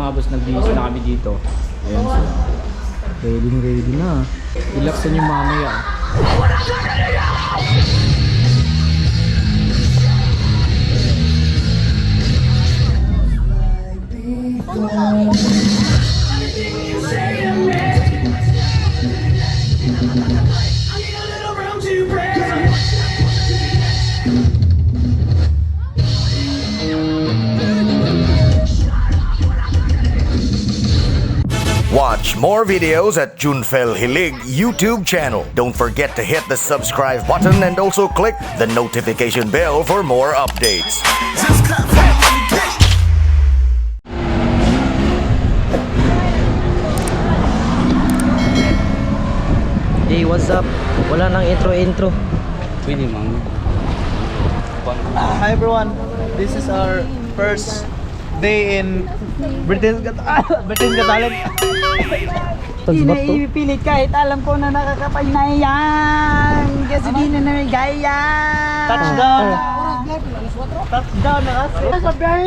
mga boss, nagbihis na kami dito. Ayan sila. Ready na. Relaxan yung mamaya. Watch more videos at Junfel Hilig YouTube channel. Don't forget to hit the subscribe button and also click the notification bell for more updates. Hey, what's up? Wala nang intro. Pwede mang. Hi everyone, this is our first day in Britain's Got Talent. Pinipilit kahit alam ko na nakakapay na yan. Kasi di na nagaya. Touchdown na kasi.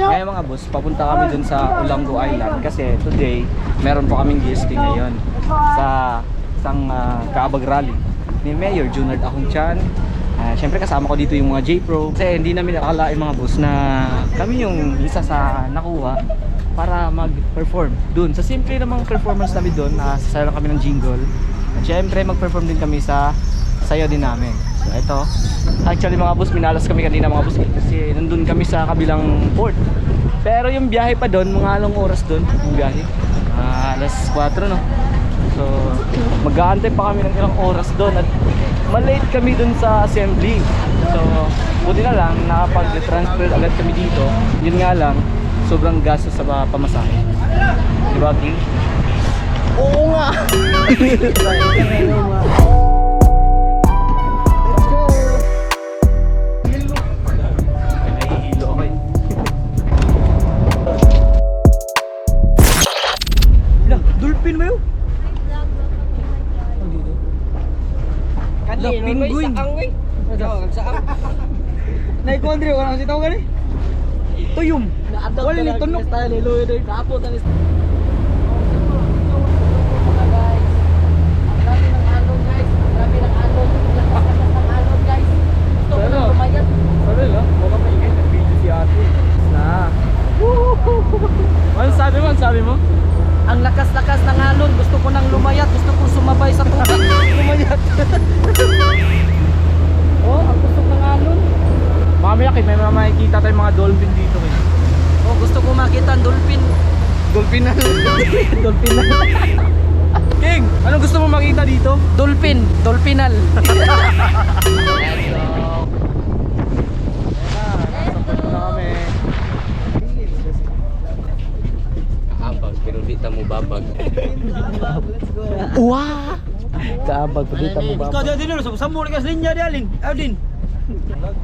Kaya mga boss, papunta kami dun sa Olango Island kasi today meron po kaming guesting ngayon sa isang kaabag rally ni Mayor Junard Ahuntian. Siyempre kasama ko dito yung mga J-Pro kasi hindi namin nakakalain mga boss na kami yung isa sa nakuha para mag-perform dun. Sa simple namang performance namin dun, sasayaw lang kami ng jingle. At siyempre mag-perform din kami sa sayaw din namin. So ito, actually mga boss, minalas kami kanina mga boss kasi nandun kami sa kabilang port. Pero yung biyahe pa dun, mga along oras dun yung biyahe, alas 4 no. So mag-aantay pa kami ng ilang oras dun at malate kami dun sa assembly. So buti na lang nakapag-transfer agad kami dito. Yun nga lang, sobrang gastos sa pamasahe. Diba, King? Oo nga. Nahihilo ako eh. Lang, dolphin mo yun? Lang, penguin. Naikondri, walang sitaw ka ni? Tuyom. Wala ni tunok. Ano sabi mo? Ang lakas-lakas ng alon. Gusto ko nang lumayat. Gusto ko sumabay sa tubig. Lumayat. Oh, ang gusto ng alon. Mamaya may makikita tayong mga dolphin dito eh. Oh, gusto ko makita ang dolphin. Dolphinal. Dolphinal. King, anong gusto mo makita dito? Dolphin. Dolphinal. Pero di ta mo babag. Wah. Kaabag, pagkita mo ba? Ikaw dyan din, sambo ni kas linya di Alin. Aldin. Let's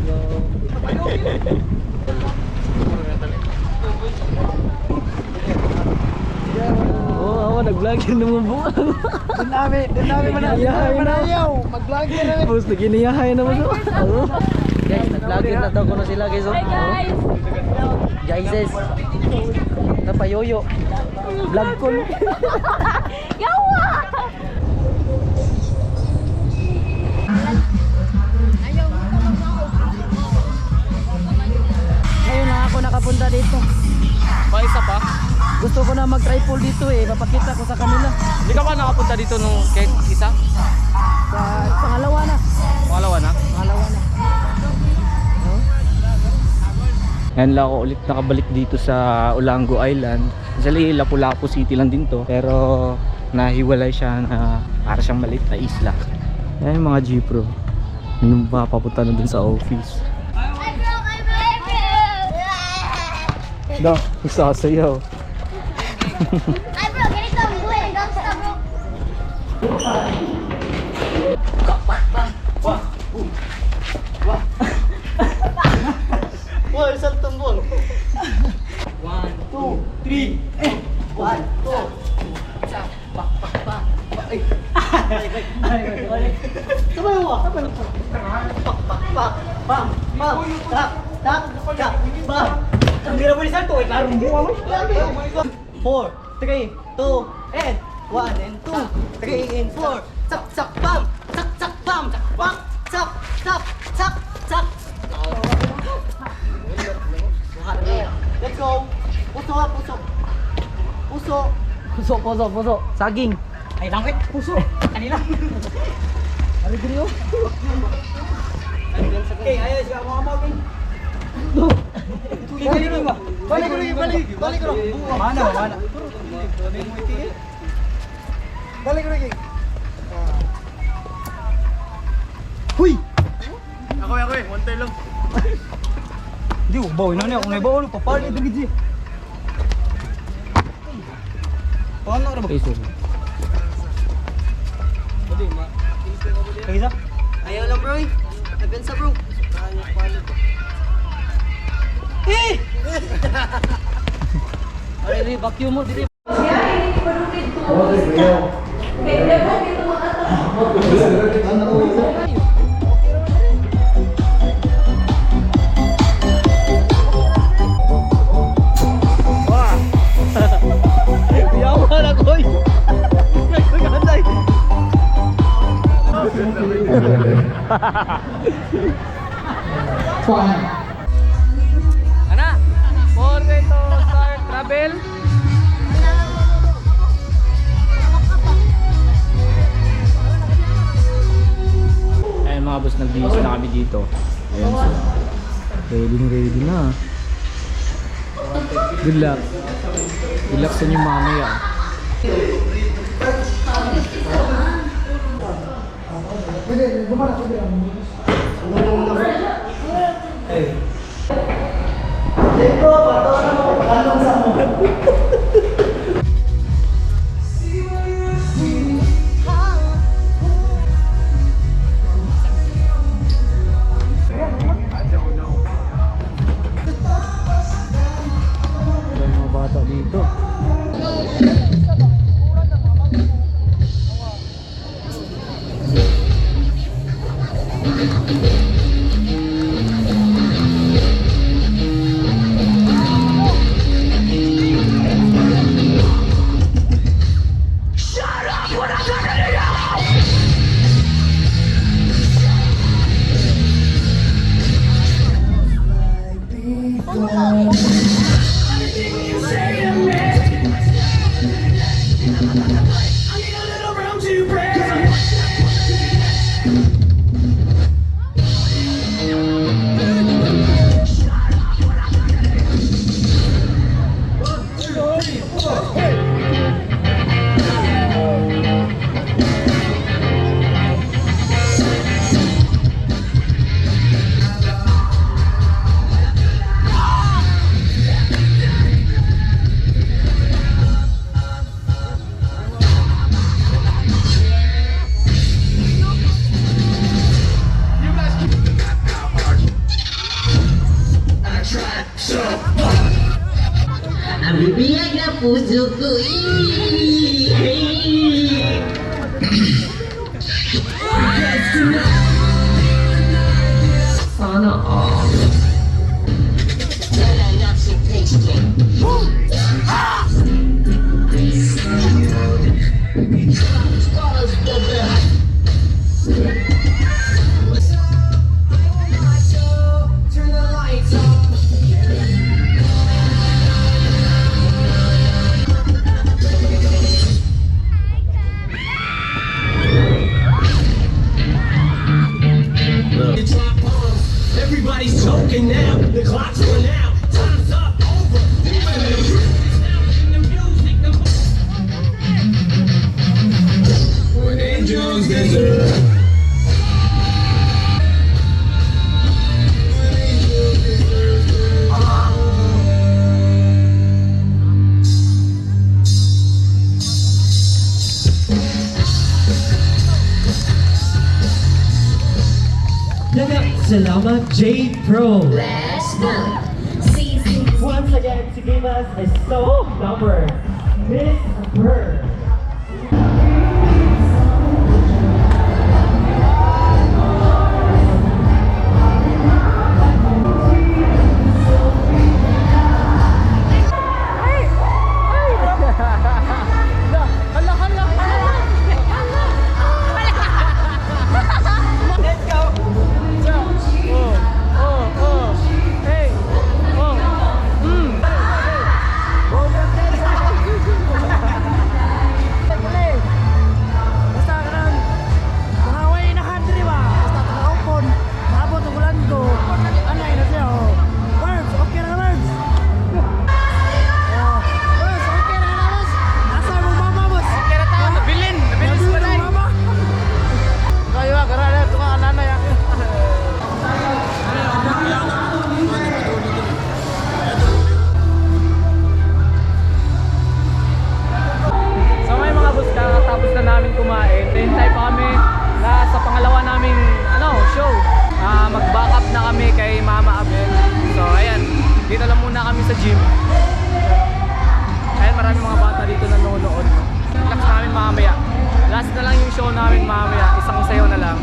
go. Oh, ako nag-vlogger naman buwan. Doon namin manayaw. Mag-vlogger namin. Tapos naginiyahay naman ako. Guys, nag-vlogger na daw ko na sila guys. Hi guys! Guys, napayoyo. Vlog ko. Yawa! Ngayon na ako nakapunta dito. Isa pa? Gusto ko na mag-tripod dito eh. Papakita ko sa kanila. Hindi ka ba nakapunta dito nung kahit isa? Sa pangalawa na. Pangalawa na? Pangalawa na. Ngayon lang ako ulit nakabalik dito sa Olango Island. Actually, Lapu-Lapu City lang din to. Pero nahiwalay siya na para siyang maliit na isla. Yan yung mga G-Pro. Yung papapunta na dun sa office. No, sasayaw. Ay bro, ganito ang buhay. Gangsta bro. Wah, isang tumbol. 1, 2, 3. 1, 2. Sabay mo. Pak. Bam! Bam! Tak! Tak! Tak! Bam! Ang hirap mo ni Santo, eh, karong buwa mo. 4, 3, 2, and 1, and 2, 3, and 4. Sak, sak, bam! Sak, sak, bam! Bam! Sak, sak, sak, sak! Let's go! Puso, puso! Puso! Puso, puso, puso! Saging! Ay, langit! Puso! Kanila! Ano gano'n? Okay, ayaw siya mga maging. Balik ko rin, balik ko rin. Mana. Balik ko rin. Huy! Ako eh, one time lang. Hindi, bawa na niya. Kung may bawa, papalit ito gitsi. Paano ka na ba? Kaysa? Ayaw lang bro eh. Nagpensa bro. Eh! Ay, vacuum mo. Dili. Yaman ako eh. Nagkakanday. Ana, for to start travel. Ayun mga boss, nagbihis na kami dito. Ayun sila. Ready na. Good luck. Good luck sa inyo mamaya. May mga bata dito. Bibiyag na puso ko. Sana all. Everybody's choking now. The clock's run out. Time's up. Over. When angels deserve. Salamat J Pro. Let's go. Season. Once again to give us a song number. Miss Bird. last na lang yung show namin mamaya. Isang sayo na lang.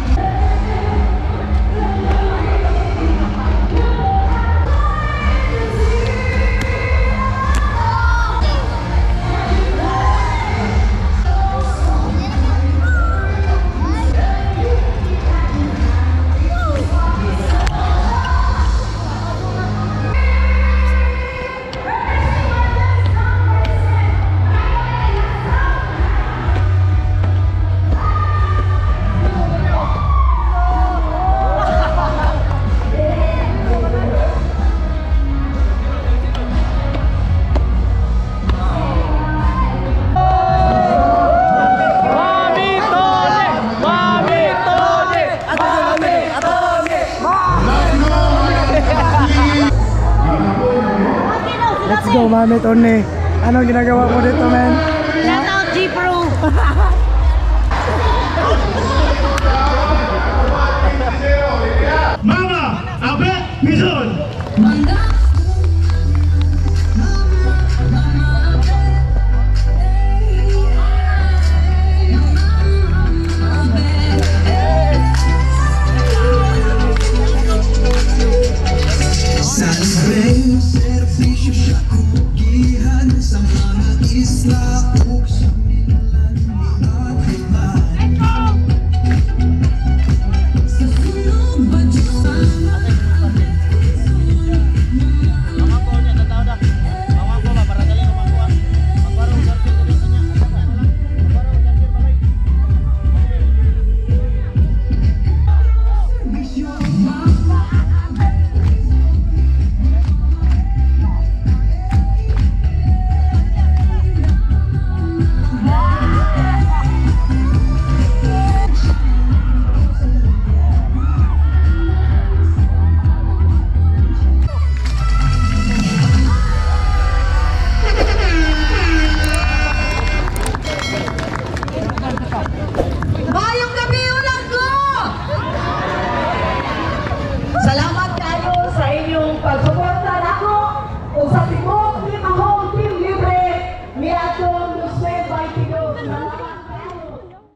Let's go, Mami Tony. Anong ginagawa mo dito, man? Shout out G-Pro. Mama, I bet, Bison.